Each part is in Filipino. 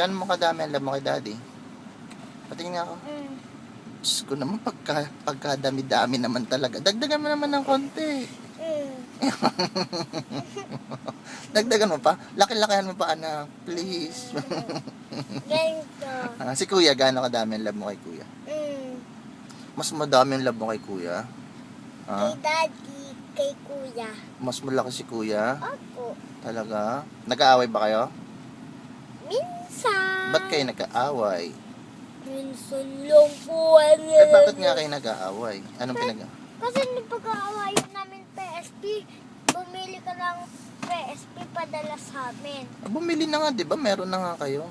Gaano mo kadami ang love mo kay daddy? Patingin nga ako. Diyos ko naman, pagkadami-dami naman talaga. Dagdagan mo naman ng konti. Dagdagan mo pa? Laki-lakihan mo pa, anak. Please. Ganito. Si kuya, gaano kadami ang love mo kay kuya? Mas madami ang love mo kay kuya? Kay daddy, kay kuya. Mas malaki si kuya? Opo. Talaga? Nag-aaway ba kayo? Minsan. Ba't kayo nag-aaway? Minsan lang po. Bakit nga kayo nag-aaway? Anong Kasi nung pag-aawayan namin PSP, bumili ka ng PSP padala sa amin. Bumili na nga, di ba? Meron na nga kayo.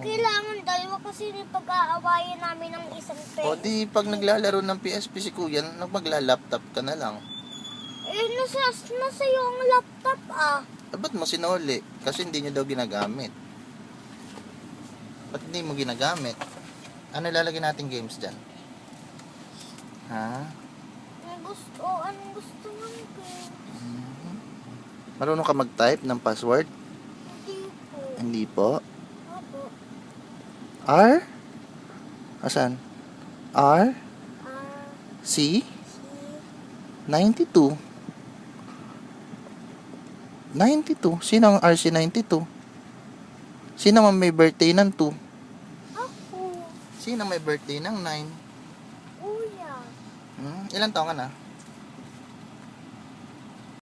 Kailangan dalawa kasi nung pag-aawayan namin ng isang PSP. O di, pag naglalaro ng PSP si kuya, magla-laptop ka na lang. Nasa iyo ang laptop Ba't mo sinuli? Kasi hindi niya daw ginagamit. Ba't hindi mo ginagamit? Ano ilalagay natin games dyan? Ha? Anong gusto mo ko? Marunong ka mag-type ng password? Hindi po. Hindi po. Opo. R? Asan? R? C? C. 92. 92? Sino ang RC92? Sino ang may birthday ng 2? Ako. Sino may birthday ng 9? Kuya. Ilan taon ka na?